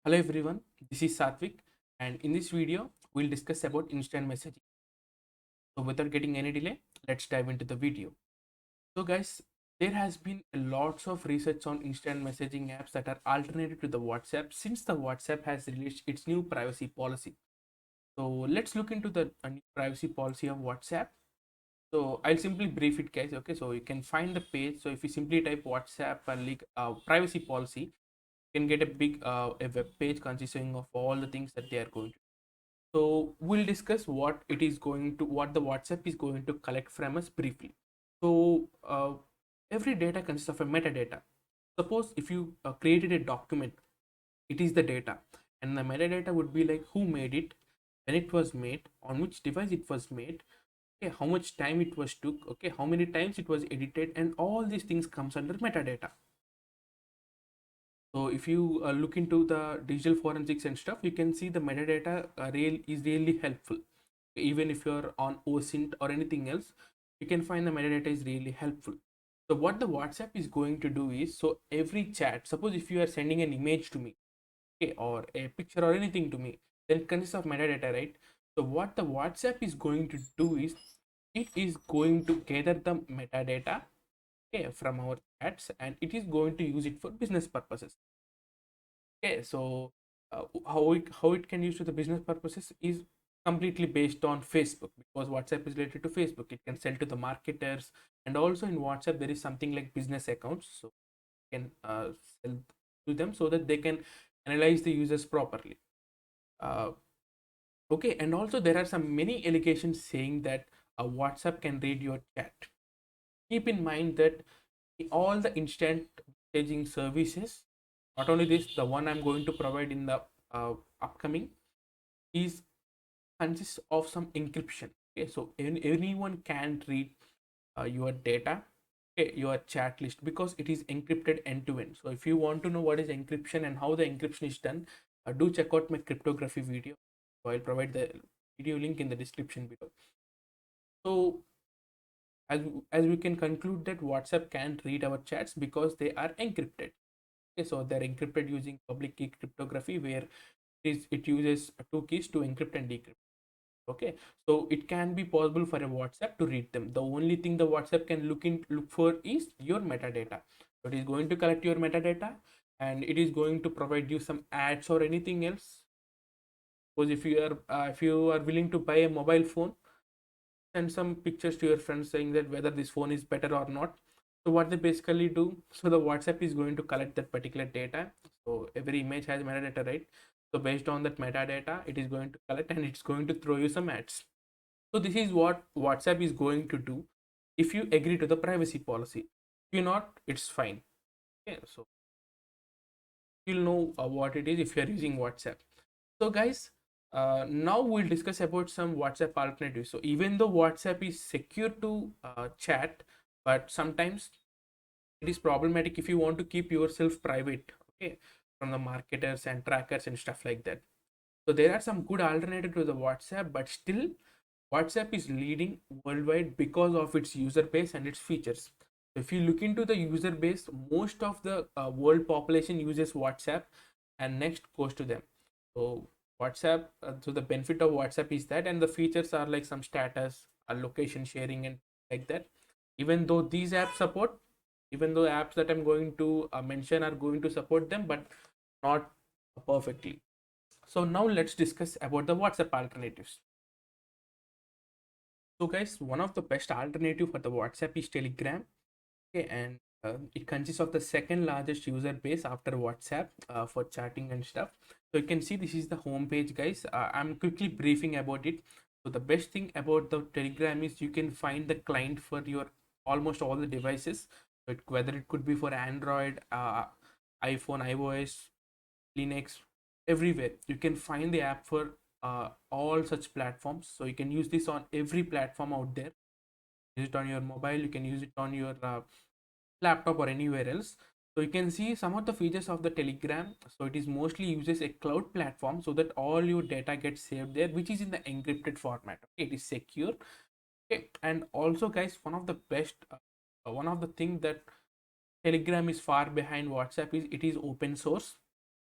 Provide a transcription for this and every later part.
Hello everyone, this is Satvik, and in this video we'll discuss about instant messaging. So without getting any delay, let's dive into the video. So guys, there has been lots of research on instant messaging apps that are alternative to the WhatsApp since the WhatsApp has released its new privacy policy. So let's look into the new privacy policy of WhatsApp. So I'll simply brief it, guys. Okay, so you can find the page. So if you simply type WhatsApp and privacy policy, you can get a web page consisting of all the things that they are going to. So we'll discuss what the WhatsApp is going to collect from us briefly. So every data consists of a metadata. Suppose if you created a document, it is the data, and the metadata would be like who made it, when it was made, on which device it was made, okay, how much time it was took, okay, how many times it was edited, and all these things comes under metadata. So if you look into the digital forensics and stuff, you can see the metadata is really helpful. Even if you're on OSINT or anything else, you can find the metadata is really helpful. So what the WhatsApp is going to do is, so every chat, suppose if you are sending an image to me, okay, or a picture or anything to me, then it consists of metadata, right? So what the WhatsApp is going to do is, it is going to gather the metadata, okay, from our chats, and it is going to use it for business purposes. Okay, so how it can use to the business purposes is completely based on Facebook, because WhatsApp is related to Facebook. It can sell to the marketers, and also in WhatsApp there is something like business accounts, so you can sell to them so that they can analyze the users properly. Uh, okay, and also there are some many allegations saying that WhatsApp can read your chat. Keep in mind that all the instant messaging services, not only this, the one I'm going to provide in the upcoming, is consists of some encryption. Okay, so anyone can read your data, okay, your chat list, because it is encrypted end to end. So if you want to know what is encryption and how the encryption is done, do check out my cryptography video. So I'll provide the video link in the description below. So as as we can conclude that WhatsApp can't read our chats because they are encrypted. Okay, so they're encrypted using public key cryptography, where it uses two keys to encrypt and decrypt. Okay, so it can be possible for a WhatsApp to read them. The only thing the WhatsApp can look for is your metadata. So it is going to collect your metadata, and it is going to provide you some ads or anything else. Because if you are willing to buy a mobile phone, send some pictures to your friends saying that whether this phone is better or not. So what they basically do, so the WhatsApp is going to collect that particular data. So every image has metadata, right? So based on that metadata, it is going to collect, and it's going to throw you some ads. So this is what WhatsApp is going to do if you agree to the privacy policy. If you're not, it's fine. Okay, so you'll know what it is if you're using WhatsApp. So guys, now we'll discuss about some WhatsApp alternatives. So even though WhatsApp is secure to chat, but sometimes it is problematic if you want to keep yourself private, okay, from the marketers and trackers and stuff like that. So there are some good alternatives to the WhatsApp, but still WhatsApp is leading worldwide because of its user base and its features. So if you look into the user base, most of the world population uses WhatsApp, and next goes to them. So WhatsApp, so the benefit of WhatsApp is that, and the features are like some status, location sharing, and like that. Even though these apps support, even though apps that I'm going to mention are going to support them, but not perfectly. So now let's discuss about the WhatsApp alternatives. So guys, one of the best alternative for the WhatsApp is Telegram. Okay, and it consists of the second largest user base after WhatsApp for chatting and stuff. So you can see this is the home page, guys. I'm quickly briefing about it. So the best thing about the Telegram is you can find the client for your almost all the devices. So whether it could be for Android, iPhone, iOS, Linux, everywhere. You can find the app for all such platforms. So you can use this on every platform out there. Use it on your mobile, you can use it on your laptop or anywhere else. So you can see some of the features of the Telegram. So it is mostly uses a cloud platform so that all your data gets saved there, which is in the encrypted format. Okay, it is secure. Okay, and also guys, one of the thing that Telegram is far behind WhatsApp is it is open source.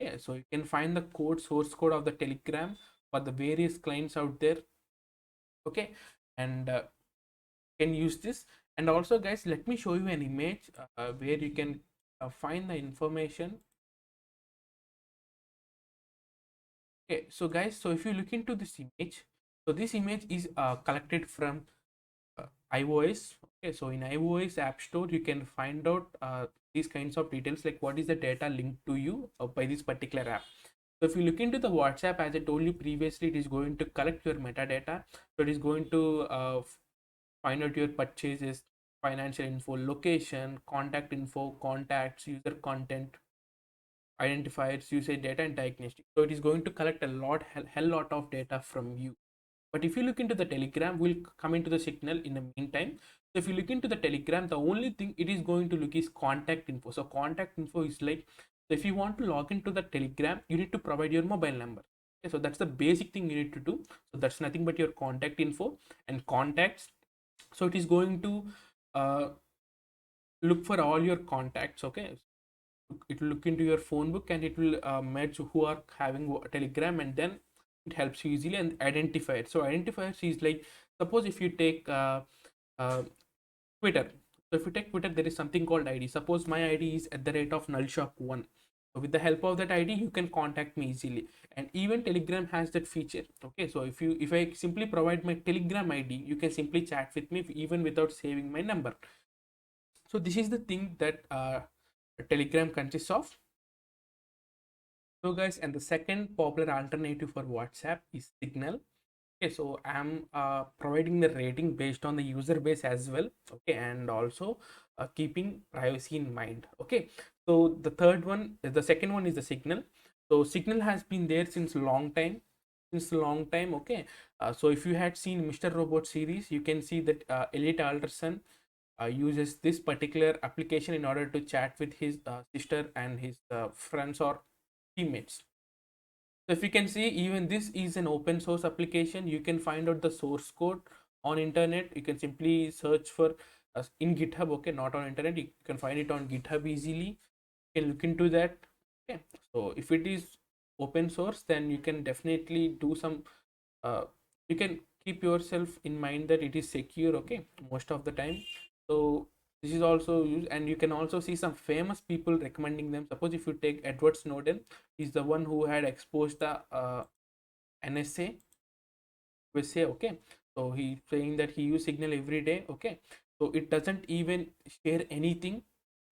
Yeah, so you can find the source code of the Telegram for the various clients out there. Okay, and can use this. And also guys, let me show you an image where you can find the information. Okay, so guys, so if you look into this image, so this image is collected from iOS. Okay, so in iOS App Store, you can find out these kinds of details, like what is the data linked to you by this particular app. So if you look into the WhatsApp, as I told you previously, it is going to collect your metadata. So it is going to find out your purchases, financial info, location, contact info, contacts, user content, identifiers, usage data, and diagnostic. So it is going to collect a hell lot of data from you. But if you look into the Telegram, we'll come into the Signal in the meantime. So if you look into the Telegram, the only thing it is going to look is contact info. So contact info is like, so if you want to log into the Telegram, you need to provide your mobile number. Okay, so that's the basic thing you need to do. So that's nothing but your contact info and contacts. So it is going to uh, look for all your contacts. Okay, it will look into your phone book and it will match who are having Telegram, and then it helps you easily and identify it. So identifiers is like, suppose if you take uh, Twitter. So if you take Twitter, there is something called ID. Suppose my ID is at the rate of nullshop1. So with the help of that ID, you can contact me easily. And even Telegram has that feature. Okay, so if I simply provide my Telegram ID, you can simply chat with me even without saving my number. So this is the thing that Telegram consists of. So guys, and the second popular alternative for WhatsApp is Signal. Okay, so I'm providing the rating based on the user base as well. Okay, and also keeping privacy in mind. Okay, so the second one is the Signal. So Signal has been there since long time. Since a long time. Okay, so if you had seen Mr. Robot series, you can see that Elliot Alderson uses this particular application in order to chat with his sister and his friends or teammates. So if you can see, even this is an open source application. You can find out the source code on internet. You can simply search for in GitHub. Okay, not on internet. You can find it on GitHub easily. You can look into that. Okay, so if it is open source, then you can definitely do some. You can keep yourself in mind that it is secure. Okay, most of the time. So this is also used, and you can also see some famous people recommending them. Suppose if you take Edward Snowden, he's the one who had exposed the NSA USA. Okay, so he's saying that he use Signal every day. Okay, so it doesn't even share anything.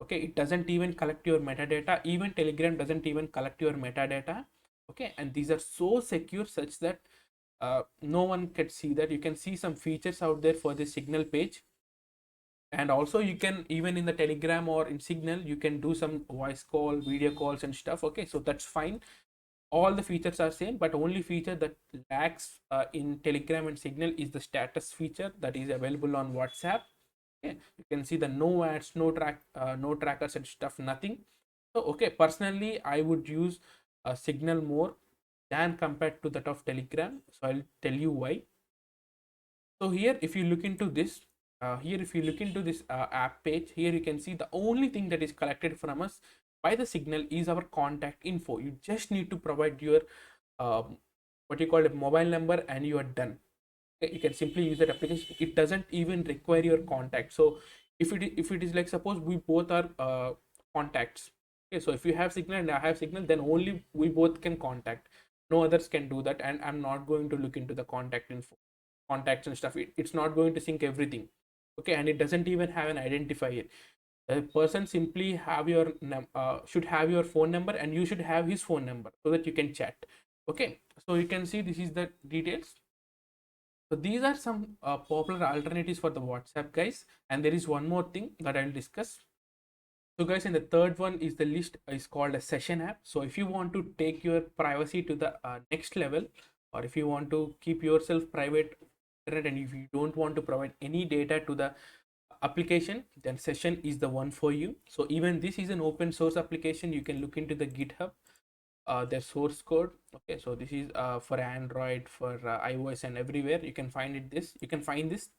Okay, it doesn't even collect your metadata. Even Telegram doesn't even collect your metadata. Okay, and these are so secure such that no one can see that. You can see some features out there for the Signal page, and also you can, even in the Telegram or in Signal, you can do some voice call, video calls and stuff. Okay, so that's fine. All the features are same, but only feature that lacks in Telegram and Signal is the status feature that is available on WhatsApp. Okay, you can see the no ads, no trackers and stuff, nothing. So okay, personally I would use Signal more than compared to that of Telegram. So I'll tell you why. So here if you look into this, app page, here you can see the only thing that is collected from us by the Signal is our contact info. You just need to provide your what you call a mobile number and you are done. Okay, you can simply use that application. It doesn't even require your contact. So if it is like, suppose we both are contacts. Okay, so if you have Signal and I have Signal, then only we both can contact. No others can do that, and I'm not going to look into the contact info, contacts and stuff. It's not going to sync everything. Okay, and it doesn't even have an identifier. A person simply have your should have your phone number, and you should have his phone number so that you can chat. Okay, so you can see this is the details. So these are some popular alternatives for the WhatsApp, guys. And there is one more thing that I'll discuss. So guys, and the third one is the list is called a session app. So if you want to take your privacy to the next level, or if you want to keep yourself private internet, and if you don't want to provide any data to the application, then session is the one for you. So even this is an open source application. You can look into the GitHub, their source code. Okay, so this is for Android, for iOS and everywhere you can find it. This you can find this.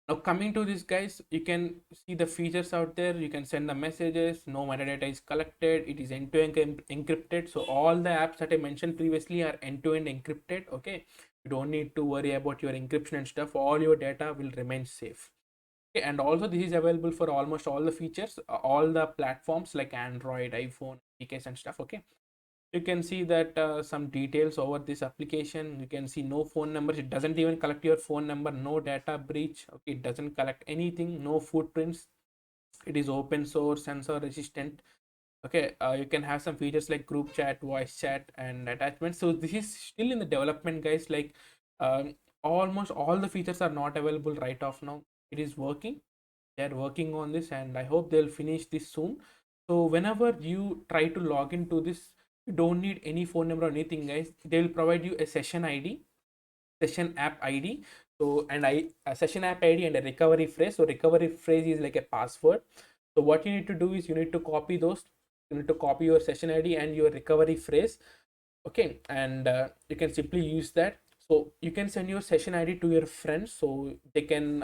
Now coming to this guys, you can see the features out there. You can send the messages, no metadata is collected, it is end-to-end encrypted. So all the apps that I mentioned previously are end-to-end encrypted. Okay, you don't need to worry about your encryption and stuff. All your data will remain safe. Okay, and also this is available for almost all the features, all the platforms like Android, iPhone, apks and stuff. Okay, you can see that some details over this application. You can see no phone numbers, it doesn't even collect your phone number, no data breach. Okay, it doesn't collect anything, no footprints, it is open source, sensor resistant. Okay, you can have some features like group chat, voice chat and attachments. So this is still in the development guys. Like almost all the features are not available right off now. It is working, they're working on this, and I hope they'll finish this soon. So whenever you try to log into this, you don't need any phone number or anything guys. They will provide you a session id, session app id. So and a session app id and a recovery phrase. So recovery phrase is like a password. So what you need to do is you need to copy those, you need to copy your session id and your recovery phrase. Okay, and you can simply use that. So you can send your session id to your friends, so they can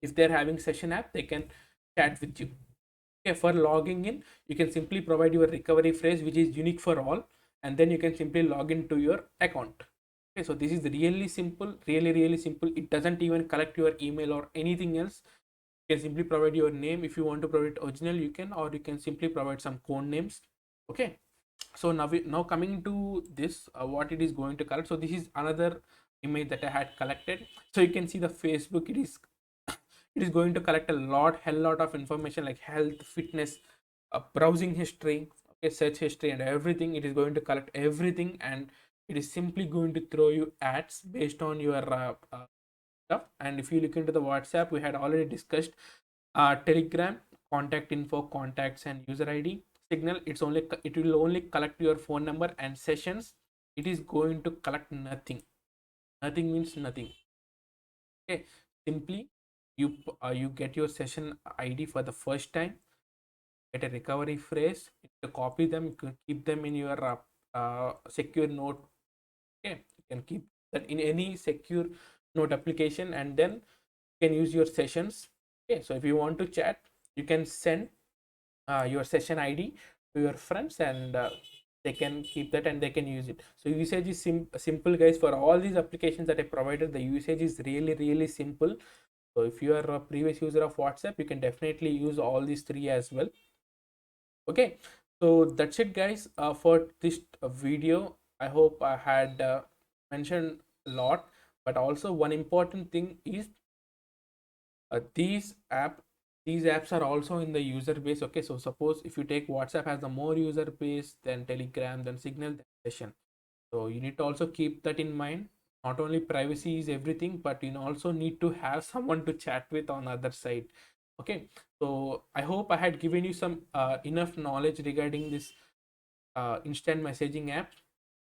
if they're having session app, they can chat with you. Okay, for logging in, you can simply provide your recovery phrase which is unique for all, and then you can simply log into your account. Okay, so this is really simple, really simple. It doesn't even collect your email or anything else. You can simply provide your name. If you want to provide original, you can, or you can simply provide some code names. Okay, so now coming to this, what it is going to collect. So this is another image that I had collected. So you can see the Facebook, it is it is going to collect a hell lot of information like health, fitness, browsing history, okay, search history and everything. It is going to collect everything, and it is simply going to throw you ads based on your stuff. And if you look into the WhatsApp, we had already discussed Telegram, contact info, contacts and user id. Signal, it will only collect your phone number and sessions. It is going to collect nothing. Nothing means nothing. Okay, simply you get your session id for the first time, get a recovery phrase, you copy them, you can keep them in your secure note. Okay, you can keep that in any secure note application, and then you can use your sessions. Okay, so if you want to chat, you can send your session id to your friends, and they can keep that and they can use it. So usage is simple guys. For all these applications that I provided, the usage is really simple. So if you are a previous user of WhatsApp, you can definitely use all these three as well. Okay, so that's it guys for this video. I hope I had mentioned a lot, but also one important thing is uh, these app these apps are also in the user base. Okay, so suppose if you take WhatsApp has the more user base than Telegram, then Signal, then Session. So you need to also keep that in mind. Not only privacy is everything, but you also need to have someone to chat with on the other side. Okay, so I hope I had given you some enough knowledge regarding this instant messaging app.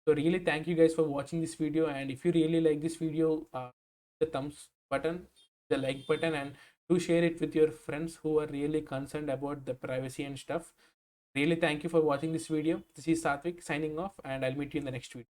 So really thank you guys for watching this video, and if you really like this video, the thumbs button, the like button, and do share it with your friends who are really concerned about the privacy and stuff. Really thank you for watching this video. This is Satvik signing off, and I'll meet you in the next video.